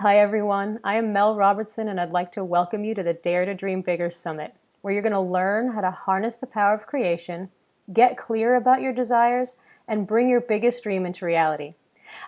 Hi, everyone. I am Mel Robertson, and I'd like to welcome you to the Dare to Dream Bigger Summit, where you're going to learn how to harness the power of creation, get clear about your desires, and bring your biggest dream into reality.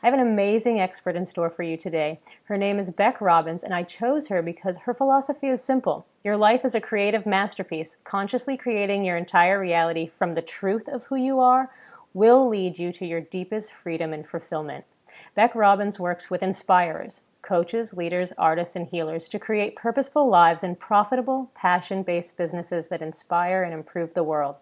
I have an amazing expert in store for you today. Her name is Bec Robbins, and I chose her because her philosophy is simple. Your life is a creative masterpiece. Consciously creating your entire reality from the truth of who you are will lead you to your deepest freedom and fulfillment. Bec Robbins works with inspirers, coaches, leaders, artists, and healers to create purposeful lives and profitable, passion-based businesses that inspire and improve the world.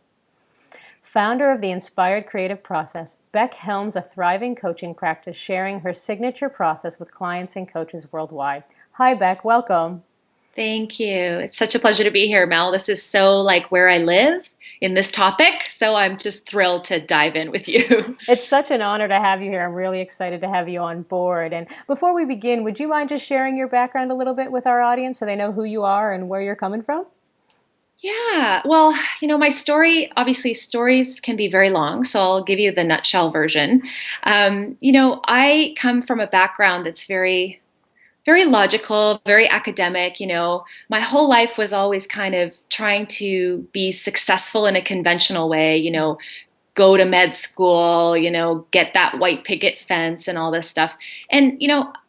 Founder of the Inspired Creative Process, Bec helms a thriving coaching practice, sharing her signature process with clients and coaches worldwide. Hi, Bec. Welcome. Thank you. It's such a pleasure to be here, Mel. This is so like where I live in this topic. So I'm just thrilled to dive in with you. It's such an honor to have you here. I'm really excited to have you on board. And before we begin, would you mind just sharing your background a little bit with our audience so they know who you are and where you're coming from? Yeah. Well, my story, obviously, stories can be very long. So I'll give you the nutshell version. I come from a background that's very logical, very academic. My whole life was always kind of trying to be successful in a conventional way, go to med school, get that white picket fence and all this stuff. And,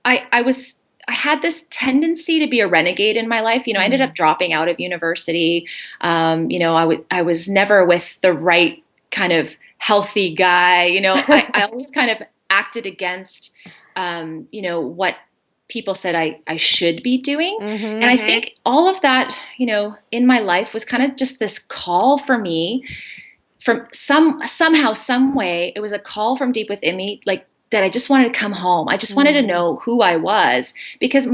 I had this tendency to be a renegade in my life. I ended up dropping out of university. I was never with the right kind of healthy guy. I always kind of acted against, what people said I should be doing. And I think all of that, in my life was kind of just this call for me from somehow, some way. It was a call from deep within me, like that I just wanted to come home. I just wanted to know who I was because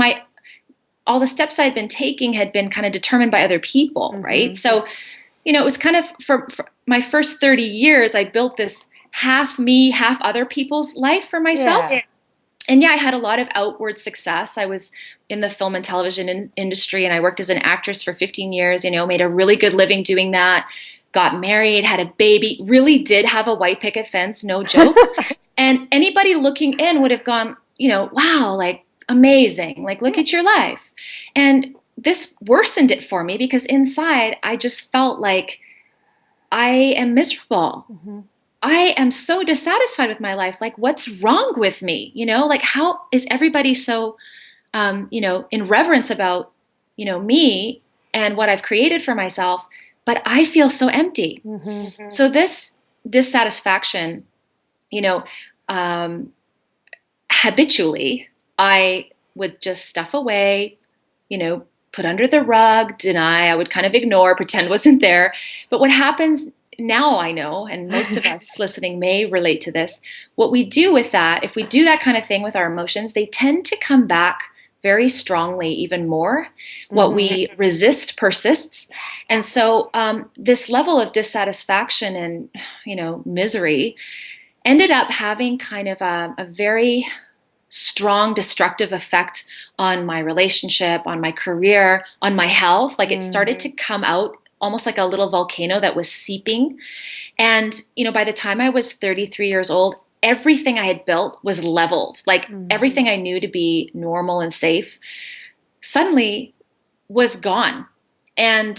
all the steps I'd been taking had been kind of determined by other people, right? So, it was kind of for my first 30 years, I built this half me, half other people's life for myself. Yeah. And yeah, I had a lot of outward success. I was in the film and television industry, and I worked as an actress for 15 years, made a really good living doing that, got married, had a baby, really did have a white picket fence, no joke. And anybody looking in would have gone, wow, like amazing, like look at your life. And this worsened it for me because inside I just felt like I am miserable. I am so dissatisfied with my life. Like, what's wrong with me? Like, how is everybody so, in reverence about, me and what I've created for myself, but I feel so empty. So this dissatisfaction, you know, um, habitually, I would just stuff away, put under the rug, deny. I would kind of ignore, pretend wasn't there. But what happens now, I know, and most of us listening may relate to this, what we do with that, if we do that kind of thing with our emotions, they tend to come back very strongly, even more. What we resist persists. And so this level of dissatisfaction and, misery ended up having kind of a very strong destructive effect on my relationship, on my career, on my health. Like it started to come out almost like a little volcano that was seeping. And, by the time I was 33 years old, everything I had built was leveled. Like everything I knew to be normal and safe suddenly was gone. And,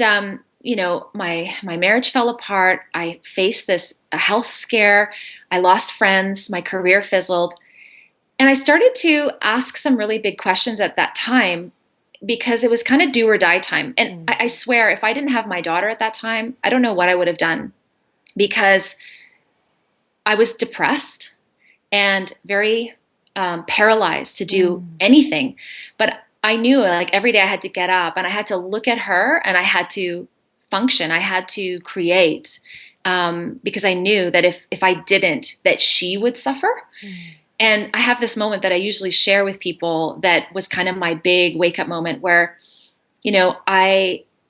my marriage fell apart. I faced this a health scare. I lost friends. My career fizzled. And I started to ask some really big questions at that time because it was kind of do or die time. And I swear, if I didn't have my daughter at that time, I don't know what I would have done because I was depressed and very paralyzed to do anything. But I knew like every day I had to get up and I had to look at her and I had to function. I had to create because I knew that if I didn't, that she would suffer. And I have this moment that I usually share with people that was kind of my big wake up moment where,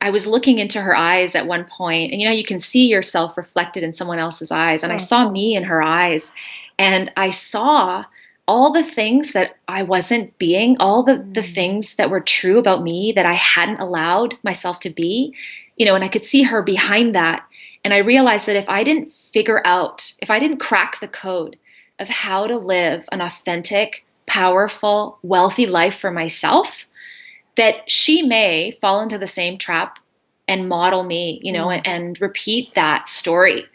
I was looking into her eyes at one point and, you can see yourself reflected in someone else's eyes. And I saw me in her eyes and I saw all the things that I wasn't being, all the things that were true about me that I hadn't allowed myself to be, and I could see her behind that. And I realized that if I didn't crack the code of how to live an authentic, powerful, wealthy life for myself, that she may fall into the same trap and model me, and repeat that story.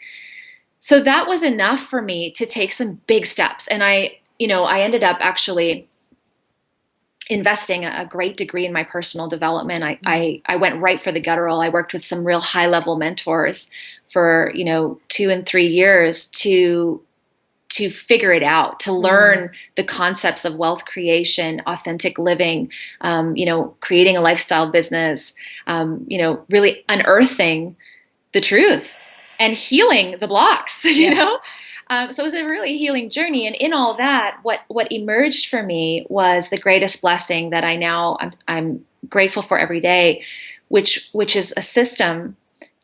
So that was enough for me to take some big steps. And I ended up actually investing a great degree in my personal development. I went right for the guttural. I worked with some real high level mentors for, 2 and 3 years to figure it out, to learn the concepts of wealth creation, authentic living, creating a lifestyle business, really unearthing the truth and healing the blocks, So it was a really healing journey. And in all that, what emerged for me was the greatest blessing that I'm grateful for every day, which is a system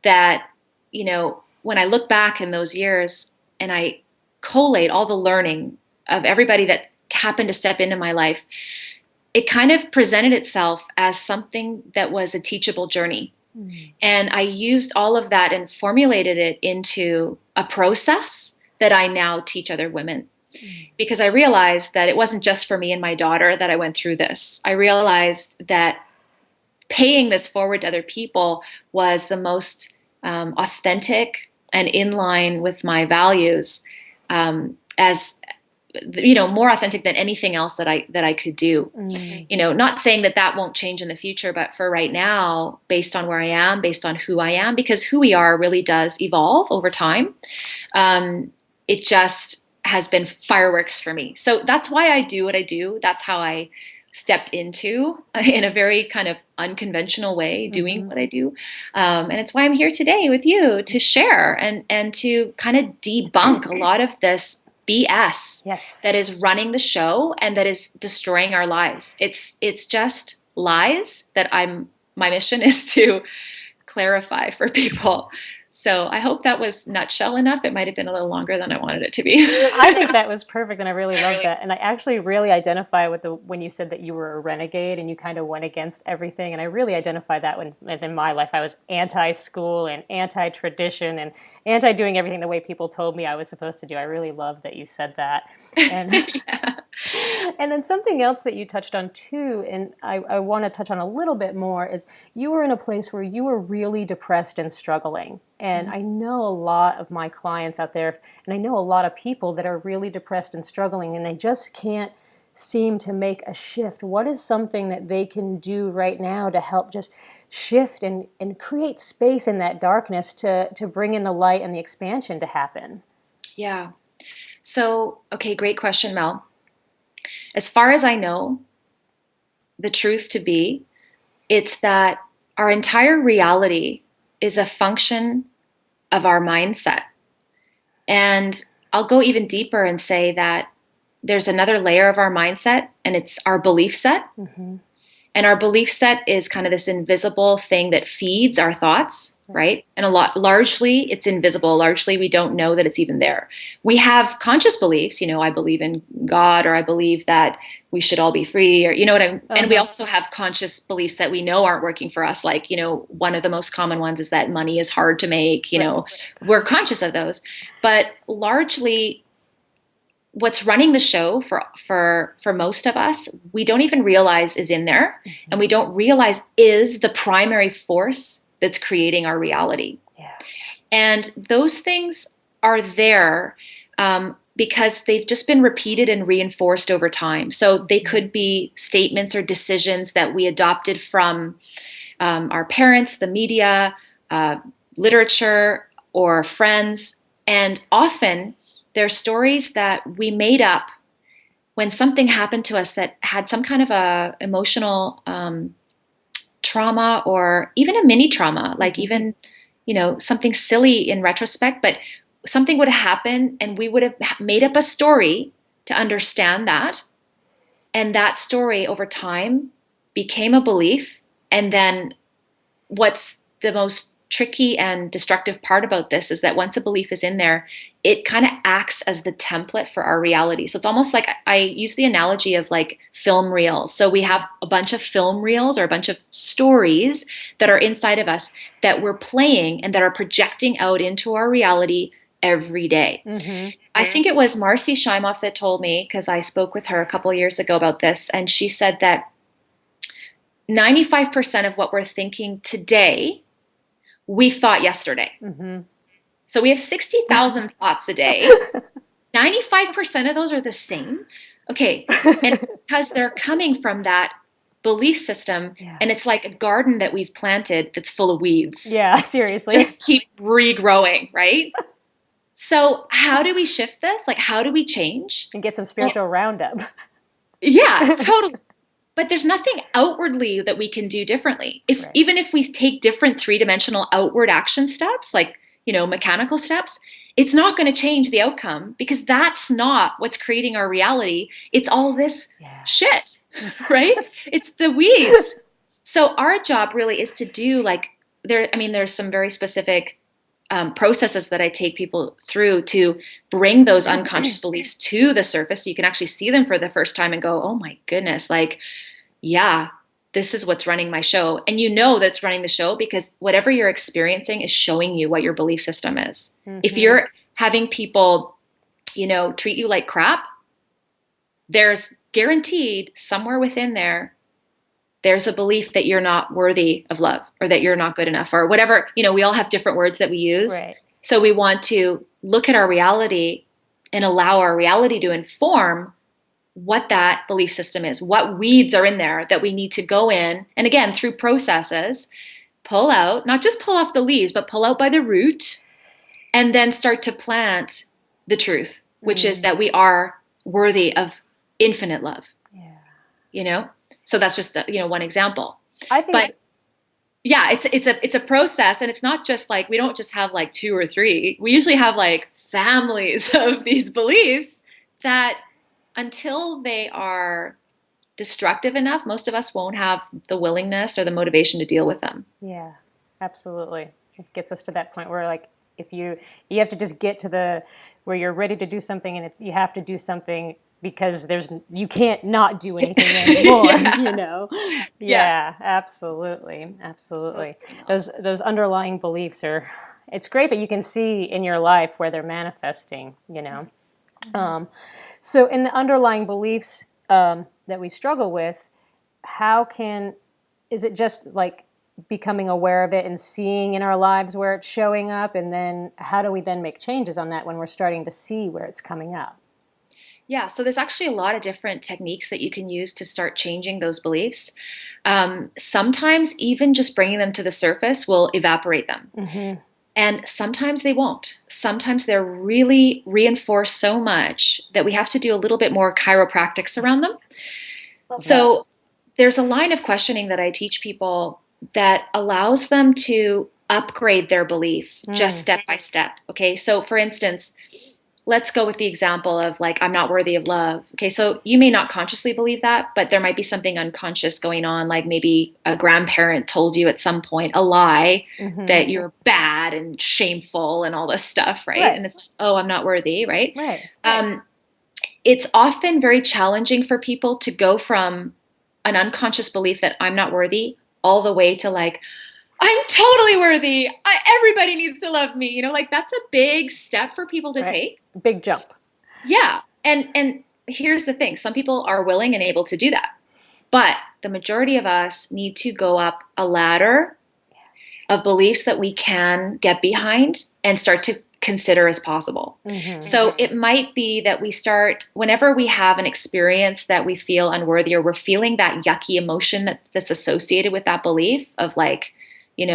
that, when I look back in those years and I collate all the learning of everybody that happened to step into my life, it kind of presented itself as something that was a teachable journey. And I used all of that and formulated it into a process that I now teach other women. Because I realized that it wasn't just for me and my daughter that I went through this. I realized that paying this forward to other people was the most authentic and in line with my values, as more authentic than anything else that I could do. Not saying that won't change in the future, but for right now, based on where I am, based on who I am, because who we are really does evolve over time. It just has been fireworks for me. So that's why I do what I do. That's how I stepped into, in a very kind of unconventional way, doing what I do. And it's why I'm here today with you to share and to kind of debunk a lot of this BS that is running the show and that is destroying our lives. It's just lies that my mission is to clarify for people. So I hope that was nutshell enough. It might have been a little longer than I wanted it to be. I think that was perfect, and I really love that. And I actually really identify with when you said that you were a renegade and you kind of went against everything. And I really identify that when in my life I was anti-school and anti-tradition and anti-doing everything the way people told me I was supposed to do. I really love that you said that. And And then something else that you touched on too, and I want to touch on a little bit more, is you were in a place where you were really depressed and struggling. And I know a lot of my clients out there, and I know a lot of people that are really depressed and struggling, and they just can't seem to make a shift. What is something that they can do right now to help just shift and create space in that darkness to bring in the light and the expansion to happen? Yeah. So, okay, great question, Mel. As far as I know, the truth to be, it's that our entire reality is a function of our mindset. And I'll go even deeper and say that there's another layer of our mindset, and it's our belief set. Mm-hmm. And our belief set is kind of this invisible thing that feeds our thoughts, right? And largely it's invisible. Largely we don't know that it's even there. We have conscious beliefs, I believe in God, or I believe that we should all be free, or and we also have conscious beliefs that we know aren't working for us. Like, one of the most common ones is that money is hard to make, we're conscious of those. But largely what's running the show for most of us, we don't even realize is in there. Mm-hmm. And we don't realize is the primary force that's creating our reality. Yeah. And those things are there because they've just been repeated and reinforced over time. So they could be statements or decisions that we adopted from our parents, the media, literature, or friends. And often they're stories that we made up when something happened to us that had some kind of a emotional trauma, or even a mini trauma, like even, something silly in retrospect, but something would happen and we would have made up a story to understand that. And that story over time became a belief. And then what's the most tricky and destructive part about this is that once a belief is in there, it kind of acts as the template for our reality. So it's almost like I use the analogy of like film reels. So we have a bunch of film reels or a bunch of stories that are inside of us that we're playing and that are projecting out into our reality every day. Mm-hmm. I think it was Marcy Shimoff that told me, because I spoke with her a couple of years ago about this, and she said that 95% of what we're thinking today, we thought yesterday. Mm-hmm. So we have 60,000 thoughts a day. 95% of those are the same. Okay. And because they're coming from that belief system, and it's like a garden that we've planted that's full of weeds. Yeah, seriously. Just keep regrowing, right? So how do we shift this? Like, how do we change? And get some spiritual roundup. Yeah, totally. But there's nothing outwardly that we can do differently. Even if we take different three-dimensional outward action steps, like, mechanical steps, it's not going to change the outcome, because that's not what's creating our reality. It's all this shit, right? It's the weeds. So our job really is to do there's some very specific processes that I take people through to bring those unconscious beliefs to the surface, so you can actually see them for the first time and go, oh my goodness, this is what's running my show. And that's running the show because whatever you're experiencing is showing you what your belief system is. Mm-hmm. If you're having people, treat you like crap, there's guaranteed somewhere within there's a belief that you're not worthy of love, or that you're not good enough, or whatever. We all have different words that we use. Right. So we want to look at our reality and allow our reality to inform what that belief system is, what weeds are in there that we need to go in. And again, through processes, pull out, not just pull off the leaves, but pull out by the root, and then start to plant the truth, which is that we are worthy of infinite love. Yeah. So that's just one example. I think, but yeah, it's a process, and it's not just like, we don't just have like 2 or 3. We usually have like families of these beliefs that, until they are destructive enough, most of us won't have the willingness or the motivation to deal with them. Yeah, absolutely. It gets us to that point where, like, if you have to just get to where you're ready to do something, and you have to do something because you can't not do anything anymore, Yeah, absolutely. Those underlying beliefs it's great that you can see in your life where they're manifesting, Mm-hmm. So in the underlying beliefs that we struggle with, is it just like becoming aware of it and seeing in our lives where it's showing up? And then how do we then make changes on that when we're starting to see where it's coming up? Yeah, so there's actually a lot of different techniques that you can use to start changing those beliefs. Sometimes even just bringing them to the surface will evaporate them. Mm-hmm. And sometimes they won't. Sometimes they're really reinforced so much that we have to do a little bit more chiropractics around them. So there's a line of questioning that I teach people that allows them to upgrade their belief just step by step. Okay, so for instance, let's go with the example of like, I'm not worthy of love. Okay, so you may not consciously believe that, but there might be something unconscious going on. Like maybe a grandparent told you at some point a lie that you're bad and shameful and all this stuff, right? And it's like, oh, I'm not worthy, right? It's often very challenging for people to go from an unconscious belief that I'm not worthy all the way to like, I'm totally worthy. Everybody needs to love me. Like that's a big step for people to take. Big jump. Yeah. And here's the thing. Some people are willing and able to do that. But the majority of us need to go up a ladder of beliefs that we can get behind and start to consider as possible. Mm-hmm. So it might be that we start, whenever we have an experience that we feel unworthy, or we're feeling that yucky emotion that's associated with that belief of like,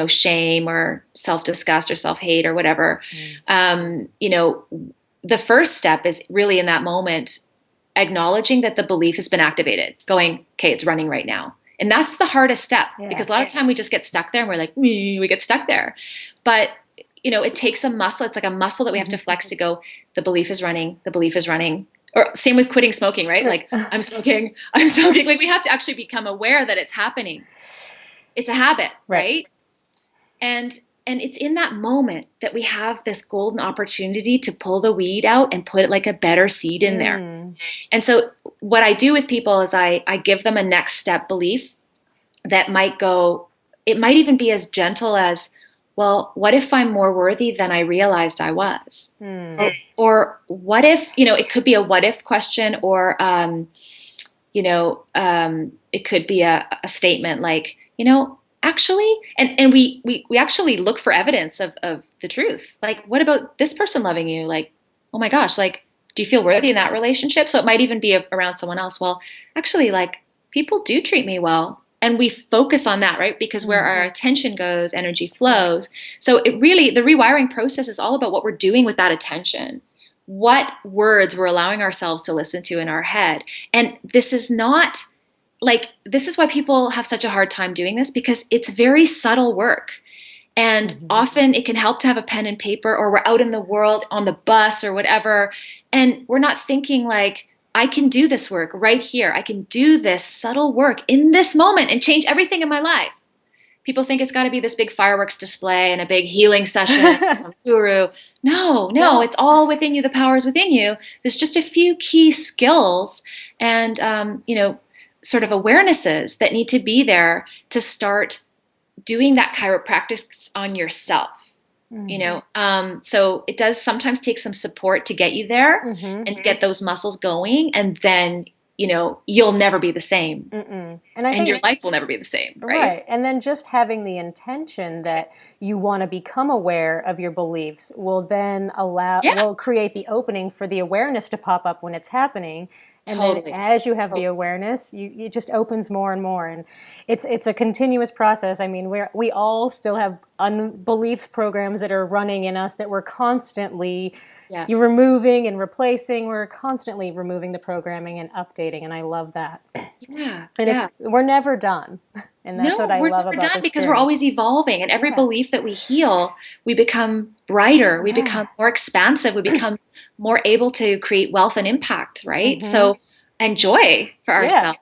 shame or self-disgust or self-hate or whatever, the first step is really in that moment, acknowledging that the belief has been activated, going, okay, it's running right now. And that's the hardest step because a lot of time we just get stuck there and we're like, we get stuck there. But, it takes a muscle. It's like a muscle that we have to flex to go, the belief is running, the belief is running. Or same with quitting smoking, right? Like, I'm smoking. Like we have to actually become aware that it's happening. It's a habit, right? And it's in that moment that we have this golden opportunity to pull the weed out and put it like a better seed in there. And so what I do with people is I give them a next step belief that might go, it might even be as gentle as, well, what if I'm more worthy than I realized I was? Hmm. Or what if, it could be a what if question, or, it could be a statement like, actually, and we actually look for evidence of the truth. Like, what about this person loving you? Like, oh my gosh, like, do you feel worthy in that relationship? So it might even be around someone else. Well, actually, like, people do treat me well. And we focus on that, right? Because where our attention goes, energy flows. So it really, the rewiring process is all about what we're doing with that attention, what words we're allowing ourselves to listen to in our head. And this is not like, this is why people have such a hard time doing this, because it's very subtle work. And often it can help to have a pen and paper, or we're out in the world on the bus or whatever. And we're not thinking like, I can do this work right here. I can do this subtle work in this moment and change everything in my life. People think it's got to be this big fireworks display and a big healing session, some guru. No, it's all within you. The power is within you. There's just a few key skills and, sort of awarenesses that need to be there to start doing that chiropractic on yourself. So it does sometimes take some support to get you there and get those muscles going, and then you'll never be the same. And I think your life will never be the same, right. And then just having the intention that you want to become aware of your beliefs will then will create the opening for the awareness to pop up when it's happening. And then as you have the awareness, it just opens more and more. And it's a continuous process. I mean, we all still have unbelief programs that are running in us that we're constantly you're removing and replacing. We're constantly removing the programming and updating. And I love that. And we're never done. And that's what I love about this. We're never done, because we're always evolving. And every belief that we heal, we become brighter. We become more expansive. We become more able to create wealth and impact, right? So, and joy for ourselves.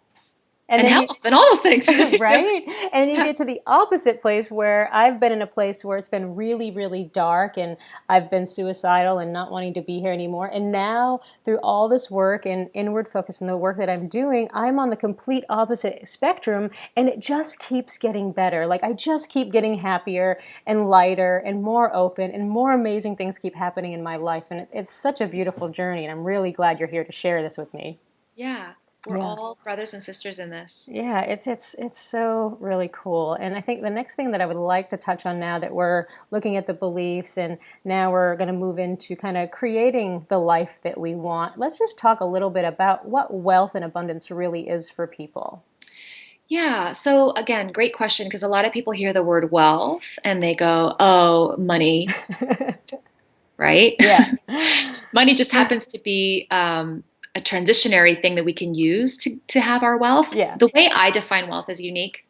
And health and all those things. Right? And you get to the opposite place, where I've been in a place where it's been really, really dark, and I've been suicidal and not wanting to be here anymore. And now, through all this work and inward focus and the work that I'm doing, I'm on the complete opposite spectrum, and it just keeps getting better. Like, I just keep getting happier and lighter and more open, and more amazing things keep happening in my life. And it's such a beautiful journey, and I'm really glad you're here to share this with me. Yeah. We're all brothers and sisters in this. Yeah, it's so really cool. And I think the next thing that I would like to touch on, now that we're looking at the beliefs and now we're going to move into kind of creating the life that we want, let's just talk a little bit about what wealth and abundance really is for people. Yeah. So again, great question, because a lot of people hear the word wealth and they go, oh, money, right? Yeah. Money just happens to be a transitionary thing that we can use to have our wealth. Yeah. The way I define wealth is unique.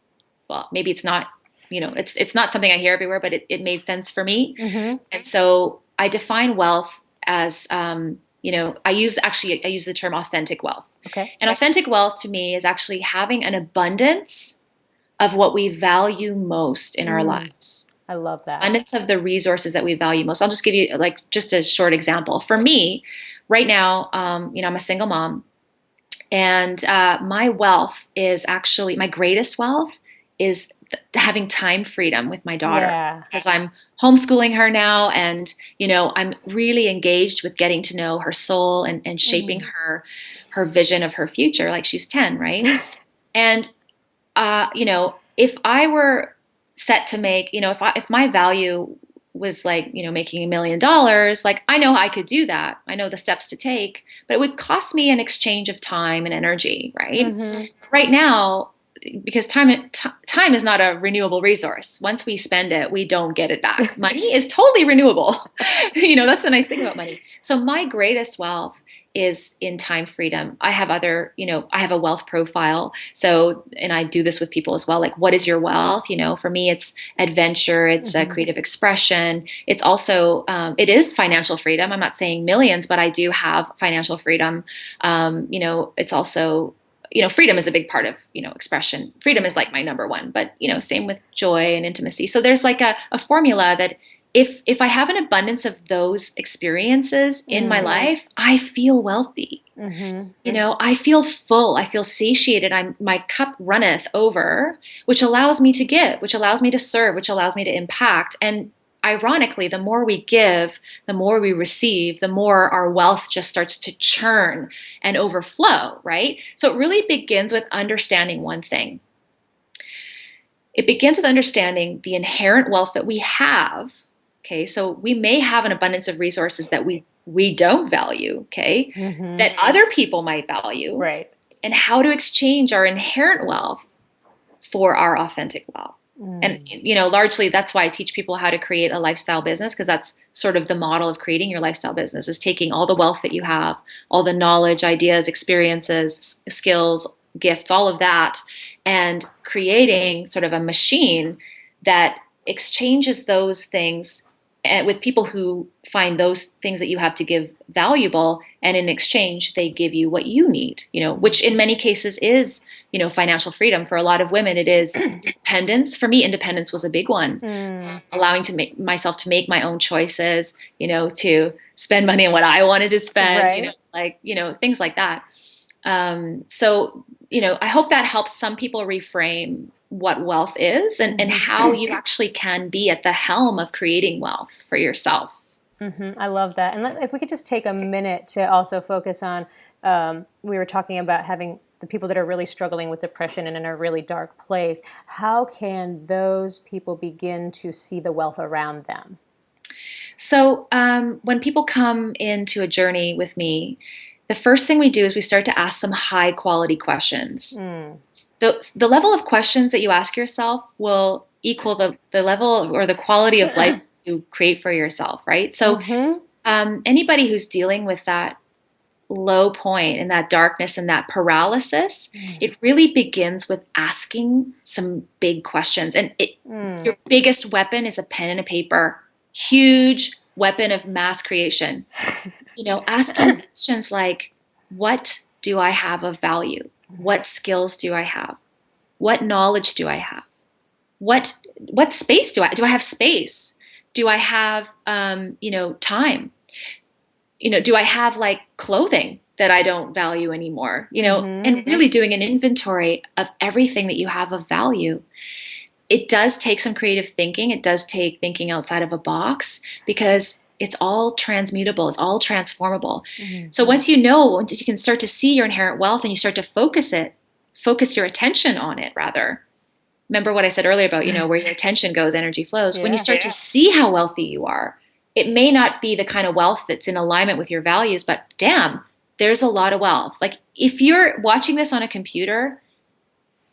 Well, maybe it's not, it's not something I hear everywhere, but it made sense for me. And so I define wealth as, I use the term authentic wealth. Okay. And authentic wealth to me is actually having an abundance of what we value most in our lives. I love that. Abundance of the resources that we value most. I'll just give you just a short example. For me, right now, I'm a single mom, and my wealth is actually, my greatest wealth is having time freedom with my daughter, because I'm homeschooling her now, and I'm really engaged with getting to know her soul and shaping her vision of her future. Like, she's 10, right? And if I were set to make, if my value was like, making $1 million, like, I know I could do that. I know the steps to take, but it would cost me an exchange of time and energy, right? Right now, because time is not a renewable resource. Once we spend it, we don't get it back. Money is totally renewable. That's the nice thing about money. So my greatest wealth is in time freedom. I have I have a wealth profile. So, and I do this with people as well. Like, what is your wealth? For me, it's adventure. It's creative expression. It's also, it is financial freedom. I'm not saying millions, but I do have financial freedom. It's also, freedom is a big part of, expression. Freedom is like my number one, but, same with joy and intimacy. So there's like a formula that if I have an abundance of those experiences in my life, I feel wealthy. Mm-hmm. You know, I feel full, I feel satiated, my cup runneth over, which allows me to give, which allows me to serve, which allows me to impact. And ironically, the more we give, the more we receive, the more our wealth just starts to churn and overflow, right? So it really begins with understanding one thing. It begins with understanding the inherent wealth that we have. Okay, so we may have an abundance of resources that we don't value, okay, Mm-hmm. that other people might value, Right. and how to exchange our inherent wealth for our authentic wealth. And Mm. you know, largely that's why I teach people how to create a lifestyle business, because that's sort of the model of creating your lifestyle business, is taking all the wealth that you have, all the knowledge, ideas, experiences, skills, gifts, all of that, and creating sort of a machine that exchanges those things with people who find those things that you have to give valuable, and in exchange they give you what you need, you know, which in many cases is, you know, financial freedom. For a lot of women it is independence. For me, independence was a big one. Mm. Allowing to make myself to make my own choices, you know, to spend money on what I wanted to spend, you know, Right. like, you know, things like that. So, you know, I hope that helps some people reframe what wealth is, and Mm-hmm. how you actually can be at the helm of creating wealth for yourself. Mm-hmm. I love that. And if we could just take a minute to also focus on, we were talking about having the people that are really struggling with depression and in a really dark place. How can those people begin to see the wealth around them? So, when people come into a journey with me, the first thing we do is we start to ask some high quality questions. Mm. The level of questions that you ask yourself will equal the level or the quality of life you create for yourself, right? So, Mm-hmm. anybody who's dealing with that low point and that darkness and that paralysis, it really begins with asking some big questions. And Mm. your biggest weapon is a pen and a paper, huge weapon of mass creation. You know, asking questions like, what do I have of value? What skills do I have? What knowledge do I have? What what space do I have space? Do I have you know, time? You know, do I have like clothing that I don't value anymore? You know, Mm-hmm. and really doing an inventory of everything that you have of value. It does take some creative thinking. It does take thinking outside of a box, because it's all transmutable, it's all transformable. Mm-hmm. So once you can start to see your inherent wealth and you start to focus your attention on it rather. Remember what I said earlier about, you know, where your attention goes, energy flows. When you Yeah. start to see how wealthy you are, it may not be the kind of wealth that's in alignment with your values, but damn, there's a lot of wealth. Like if you're watching this on a computer,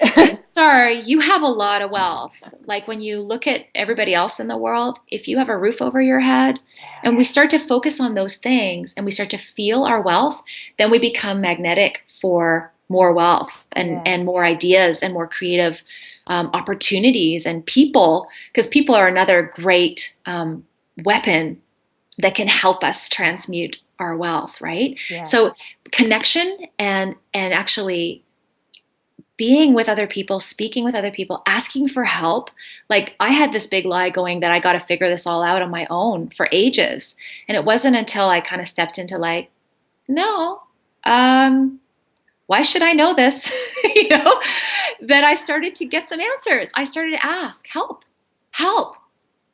chances are you have a lot of wealth. Like when you look at everybody else in the world, if you have a roof over your head, and we start to focus on those things and we start to feel our wealth, then we become magnetic for more wealth Yeah. and more ideas and more creative opportunities and people, because people are another great weapon that can help us transmute our wealth, right? Yeah. So connection and actually being with other people, speaking with other people, asking for help. Like I had this big lie going that I got to figure this all out on my own for ages. And it wasn't until I kind of stepped into like, no, why should I know this? You know, that I started to get some answers. I started to ask, help,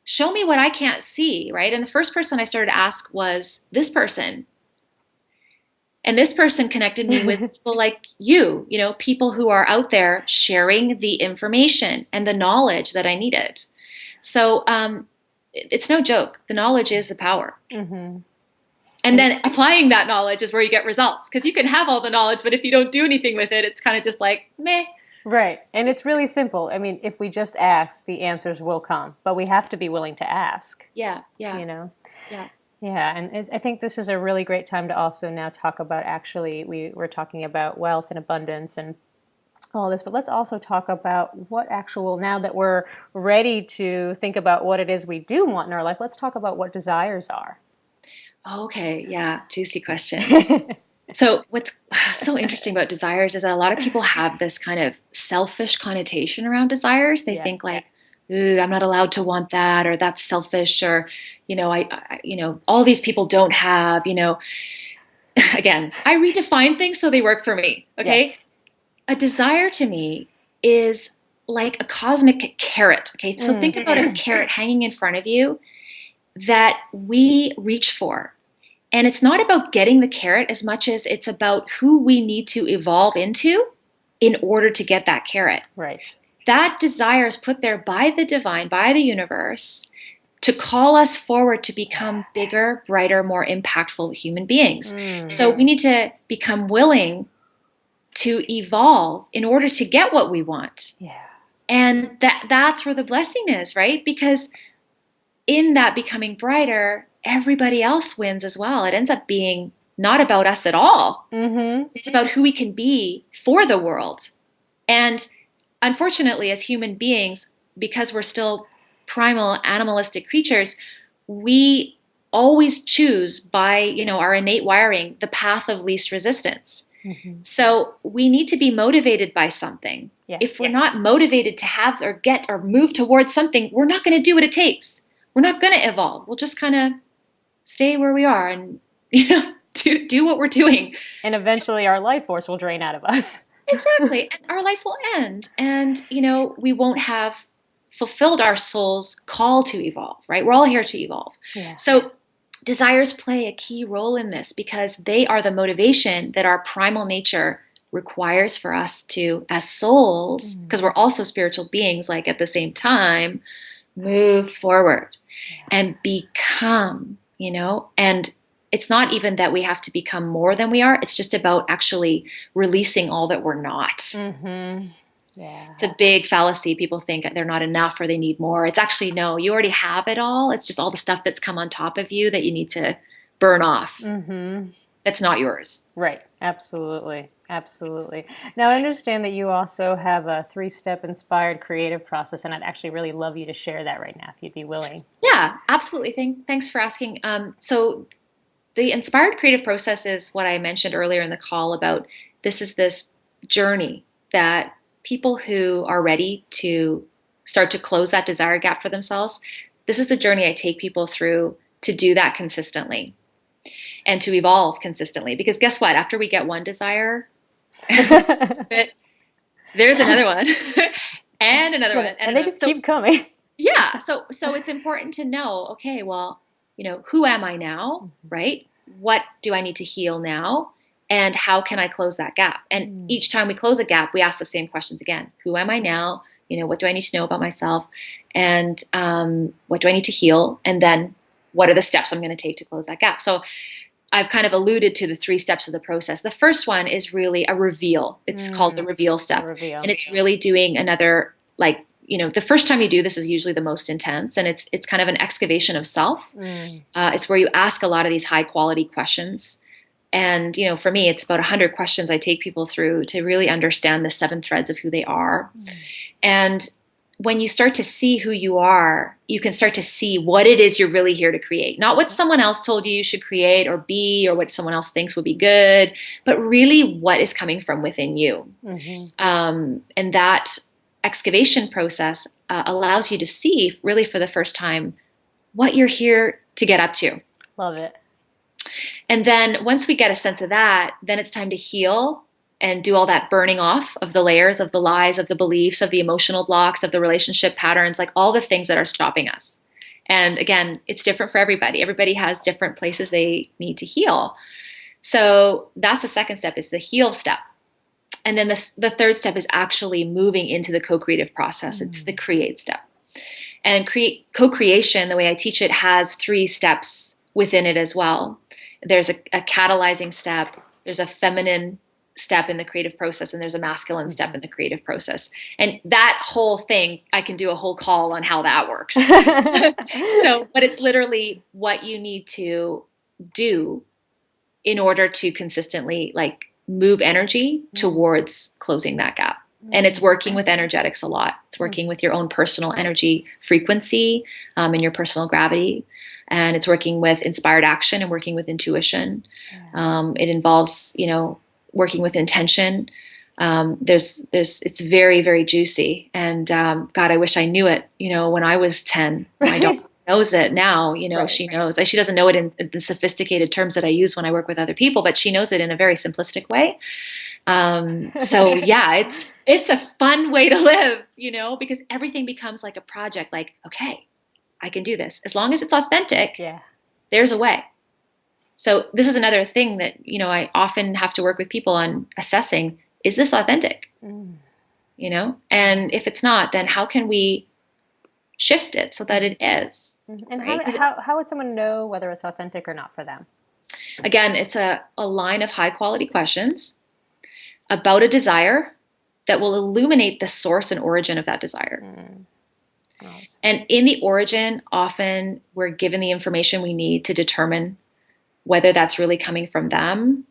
show me what I can't see, right? And the first person I started to ask was this person. And this person connected me with people like you know, people who are out there sharing the information and the knowledge that I needed. So it's no joke. The knowledge is the power. Mm-hmm. And And then applying that knowledge is where you get results. Because you can have all the knowledge, but if you don't do anything with it, it's kind of just like, meh. right. And it's really simple. I mean, if we just ask, the answers will come, but we have to be willing to ask, Yeah, yeah, you know? yeah. Yeah, and I think this is a really great time to also now talk about actually, we were talking about wealth and abundance and all this, but let's also talk about what actual, now that we're ready to think about what it is we do want in our life, let's talk about what desires are. Okay, yeah, juicy question. So what's so interesting about desires is that a lot of people have this kind of selfish connotation around desires. They Yeah. think like, ooh, I'm not allowed to want that, or that's selfish, or, you know, you know, all these people don't have, you know. again, I redefine things so they work for me. Okay. Yes. A desire to me is like a cosmic carrot. Okay. So think about a carrot hanging in front of you that we reach for. And it's not about getting the carrot as much as it's about who we need to evolve into in order to get that carrot. Right. That desire is put there by the divine, by the universe, to call us forward to become bigger, brighter, more impactful human beings. So we need to become willing to evolve in order to get what we want. Yeah. And that's where the blessing is, right? Because in that becoming brighter, everybody else wins as well. It ends up being not about us at all. It's about who we can be for the world. And unfortunately, as human beings, because we're still primal animalistic creatures, we always choose by, our innate wiring, the path of least resistance. So we need to be motivated by something. Yeah. If we're not motivated to have or get or move towards something, we're not going to do what it takes. We're not going to evolve. We'll just kind of stay where we are and do what we're doing. And eventually our life force will drain out of us. Exactly. And our life will end. And, we won't have fulfilled our soul's call to evolve, right? We're all here to evolve. Yeah. So desires play a key role in this because they are the motivation that our primal nature requires for us to, as souls, because we're also spiritual beings, like at the same time, move forward and become, and it's not even that we have to become more than we are. It's just about actually releasing all that we're not. Yeah. It's a big fallacy. People think they're not enough or they need more. It's actually, no, you already have it all. It's just all the stuff that's come on top of you that you need to burn off. That's not yours. Right. Absolutely. Absolutely. Now, I understand that you also have a 3-step inspired creative process, and I'd actually really love you to share that right now, if you'd be willing. Yeah, absolutely. Thanks for asking. So the inspired creative process is what I mentioned earlier in the call about this journey that people who are ready to start to close that desire gap for themselves, this is the journey I take people through to do that consistently and to evolve consistently. Because guess what? After we get one desire, there's another one and another one. And they just keep coming. Yeah. So it's important to know, okay, well, who am I now, right? What do I need to heal now? And how can I close that gap? And each time we close a gap, we ask the same questions again. Who am I now? What do I need to know about myself? And what do I need to heal? And then what are the steps I'm going to take to close that gap? So I've kind of alluded to the 3 steps of the process. The first one is really a reveal. It's called the reveal step. And it's really doing another, the first time you do this is usually the most intense, and it's kind of an excavation of self. It's where you ask a lot of these high quality questions. And, for me, it's about 100 questions I take people through to really understand the 7 threads of who they are. And when you start to see who you are, you can start to see what it is you're really here to create. Not what someone else told you should create or be, or what someone else thinks would be good, but really what is coming from within you. And that excavation process allows you to see, really for the first time, what you're here to get up to. Love it. And then once we get a sense of that, then it's time to heal and do all that burning off of the layers, of the lies, of the beliefs, of the emotional blocks, of the relationship patterns, like all the things that are stopping us. And again, it's different for everybody. Everybody has different places they need to heal. So that's the second step, is the heal step. And then the third step is actually moving into the co-creative process. It's the create step. And co-creation, the way I teach it, has 3 steps within it as well. There's a catalyzing step, there's a feminine step in the creative process, and there's a masculine step in the creative process. And that whole thing, I can do a whole call on how that works. But it's literally what you need to do in order to consistently move energy towards closing that gap. And it's working with energetics a lot. It's working with your own personal energy frequency and your personal gravity. And it's working with inspired action and working with intuition. It involves, working with intention. It's very, very juicy. And God, I wish I knew it, when I was 10. I don't knows it now, Right. she knows. She doesn't know it in the sophisticated terms that I use when I work with other people, but she knows it in a very simplistic way. So yeah, it's a fun way to live, because everything becomes like a project, like, okay, I can do this. As long as it's authentic, Yeah. there's a way. So this is another thing that, I often have to work with people on assessing, is this authentic? And if it's not, then how can we shift it so that it is? And Right? how would someone know whether it's authentic or not for them? Again, it's a line of high quality questions about a desire that will illuminate the source and origin of that desire. Oh, and in the origin, often we're given the information we need to determine whether that's really coming from them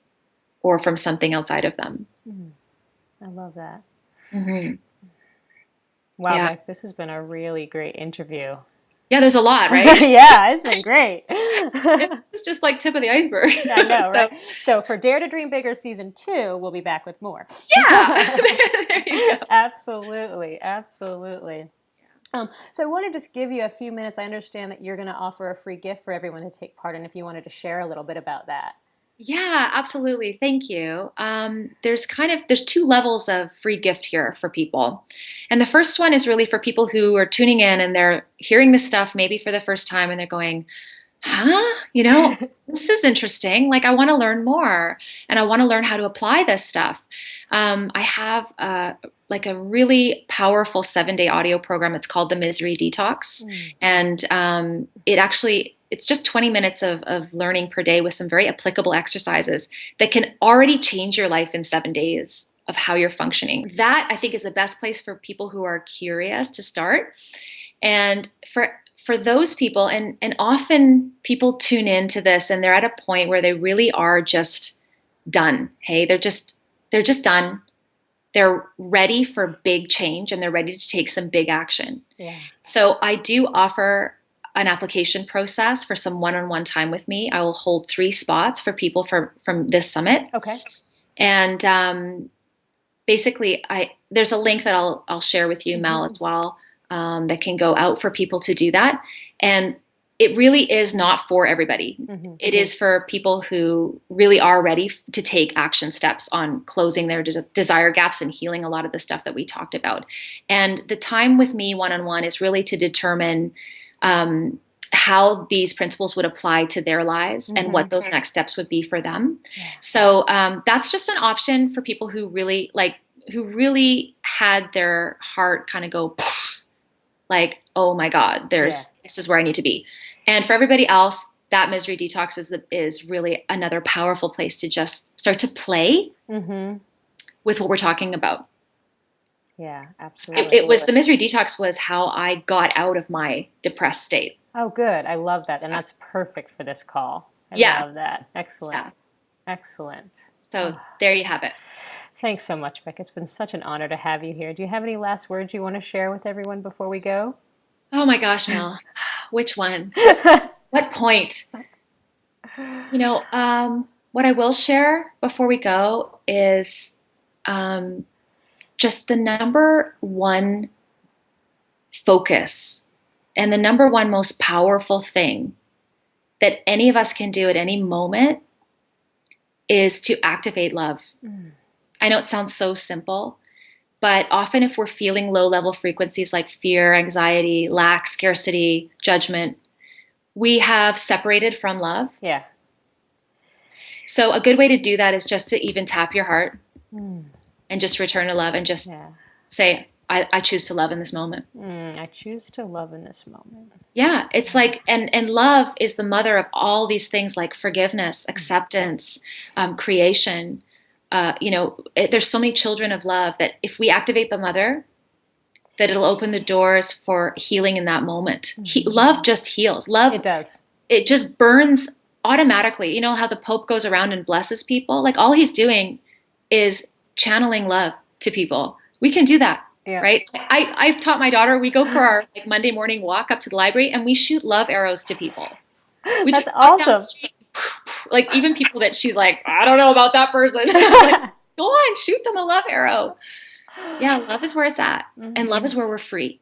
or from something outside of them. I love that. Mm-hmm. Wow, yeah. Bec, this has been a really great interview. Yeah, there's a lot, right? Yeah, it's been great. It's just like tip of the iceberg. I know, right? So for Dare to Dream Bigger Season 2, we'll be back with more. Yeah, there you go. Absolutely, absolutely. So I want to just give you a few minutes. I understand that you're going to offer a free gift for everyone to take part in, if you wanted to share a little bit about that. Yeah, absolutely. Thank you. There's 2 levels of free gift here for people. And the first one is really for people who are tuning in and they're hearing this stuff maybe for the first time and they're going, huh? This is interesting. Like, I want to learn more and I want to learn how to apply this stuff. I have a really powerful 7-day audio program. It's called the Misery Detox. And it's just 20 minutes of learning per day with some very applicable exercises that can already change your life in 7 days of how you're functioning. That, I think, is the best place for people who are curious to start. And for those people, and often people tune into this and they're at a point where they really are just done. Hey, they're just done. They're ready for big change and they're ready to take some big action. Yeah. So I do offer an application process for some one-on-one time with me. I will hold 3 spots for people from this summit. Okay. And basically, there's a link that I'll share with you, Mel, as well, that can go out for people to do that. And it really is not for everybody. It is for people who really are ready to take action steps on closing their desire gaps and healing a lot of the stuff that we talked about. And the time with me one-on-one is really to determine how these principles would apply to their lives and what those next steps would be for them. Yeah. So that's just an option for people who really had their heart kind of go like, oh my God, this is where I need to be. And for everybody else, that Misery Detox is really another powerful place to just start to play with what we're talking about. Yeah, absolutely. It was the Misery Detox was how I got out of my depressed state. Oh, good. I love that. And that's perfect for this call. I love that. Excellent. Yeah. Excellent. So there you have it. Thanks so much, Bec. It's been such an honor to have you here. Do you have any last words you want to share with everyone before we go? Oh my gosh, Mel. Which one? What point? What I will share before we go is just the number one focus and the number one most powerful thing that any of us can do at any moment is to activate love. I know it sounds so simple, but often if we're feeling low-level frequencies like fear, anxiety, lack, scarcity, judgment, we have separated from love. Yeah. So a good way to do that is just to even tap your heart and just return to love and just say, I choose to love in this moment. I choose to love in this moment. Yeah, it's like, and love is the mother of all these things like forgiveness, acceptance, creation. There's so many children of love that if we activate the mother, that it'll open the doors for healing in that moment. Love just heals. Love, it does. It just burns automatically. You know how the Pope goes around and blesses people? Like all he's doing is channeling love to people. We can do that. Yeah. Right? I've taught my daughter, we go for our Monday morning walk up to the library and we shoot love arrows to people. We That's awesome. Like even people that she's like, I don't know about that person. Like, go on, shoot them a love arrow. Yeah, love is where it's at. And love is where we're free.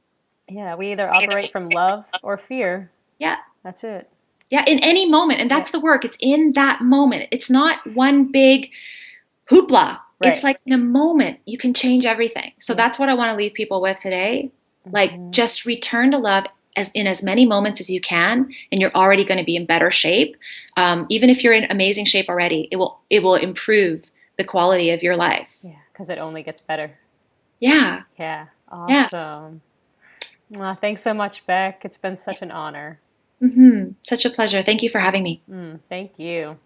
Yeah, we either operate from love or fear. Yeah. That's it. Yeah. In any moment. And Yeah. that's the work. It's in that moment. It's not one big hoopla. It's Right. like in a moment, you can change everything. So Yeah. that's what I want to leave people with today. Like Hmm. just return to love as many moments as you can, and you're already going to be in better shape. Even if you're in amazing shape already, it will improve the quality of your life. Yeah. Because it only gets better. Yeah. Yeah. Yeah. Awesome. Thanks so much, Beck. It's been such an honor. Such a pleasure. Thank you for having me. Thank you.